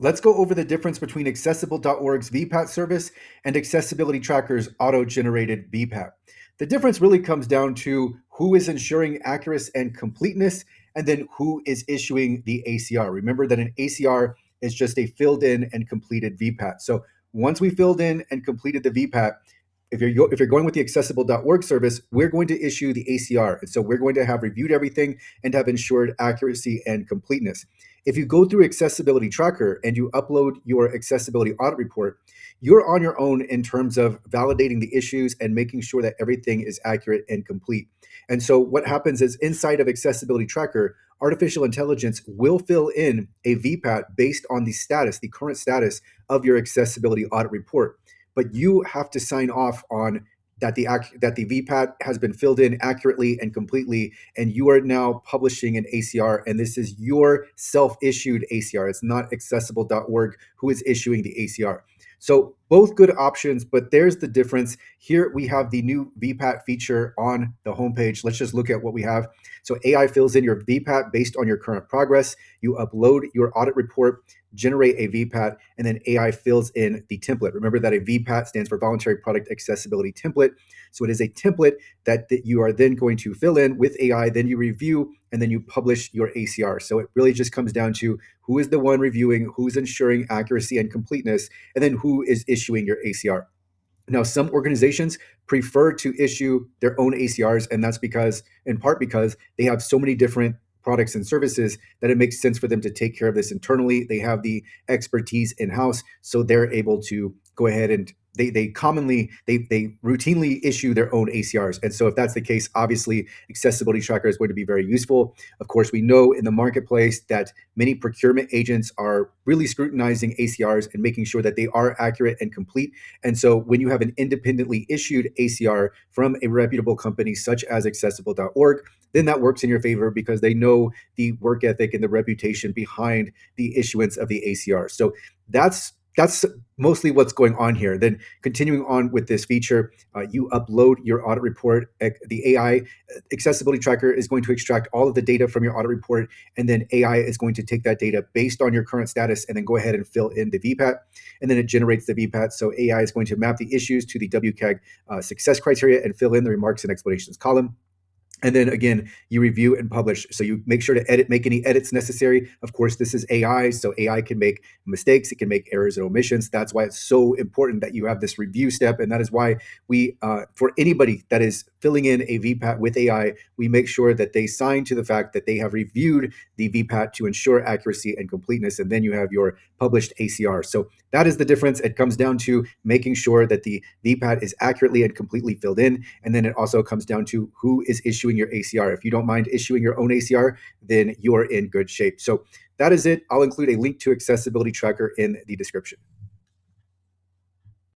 Let's go over the difference between accessible.org's VPAT service and Accessibility Tracker's auto-generated VPAT. The difference really comes down to who is ensuring accuracy and completeness, and then who is issuing the ACR. Remember that an ACR is just a filled in and completed VPAT. So once we filled in and completed the VPAT, if you're going with the accessible.org service, we're going to issue the ACR. And so we're going to have reviewed everything and have ensured accuracy and completeness. If you go through Accessibility Tracker and you upload your accessibility audit report, you're on your own in terms of validating the issues and making sure that everything is accurate and complete. And so what happens is inside of Accessibility Tracker, artificial intelligence will fill in a VPAT based on the status, the current status of your accessibility audit report. But you have to sign off on that the VPAT has been filled in accurately and completely, and you are now publishing an ACR, and this is your self-issued ACR. It's not accessible.org who is issuing the ACR. So both good options, but there's the difference. Here we have the new VPAT feature on the homepage. Let's just look at what we have. So AI fills in your VPAT based on your current progress. You upload your audit report, generate a VPAT, and then AI fills in the template. Remember that a VPAT stands for Voluntary Product Accessibility Template. So it is a template that you are then going to fill in with AI, then you review, and then you publish your ACR. So it really just comes down to who is the one reviewing, who's ensuring accuracy and completeness, and then who is issuing your ACR. Now, some organizations prefer to issue their own ACRs, and that's in part because they have so many different products and services that it makes sense for them to take care of this internally. They have the expertise in-house, so they're able to go ahead and they routinely issue their own ACRs. And so if that's the case, obviously Accessibility Tracker is going to be very useful. Of course, we know in the marketplace that many procurement agents are really scrutinizing ACRs and making sure that they are accurate and complete. And so when you have an independently issued ACR from a reputable company such as accessible.org, then that works in your favor because they know the work ethic and the reputation behind the issuance of the ACR. So that's mostly what's going on here. Then continuing on with this feature, you upload your audit report. The AI Accessibility Tracker is going to extract all of the data from your audit report, and then AI is going to take that data based on your current status and then go ahead and fill in the VPAT, and then it generates the VPAT. So AI is going to map the issues to the WCAG success criteria and fill in the remarks and explanations column. And then again, you review and publish. So you make sure to make any edits necessary. Of course, this is AI, so AI can make mistakes. It can make errors and omissions. That's why it's so important that you have this review step. And that is why we, for anybody that is filling in a VPAT with AI, we make sure that they sign to the fact that they have reviewed the VPAT to ensure accuracy and completeness. And then you have your published ACR. So that is the difference. It comes down to making sure that the VPAT is accurately and completely filled in. And then it also comes down to who is issuing your ACR. If you don't mind issuing your own ACR, then you are in good shape. So that is it. I'll include a link to Accessibility Tracker in the description.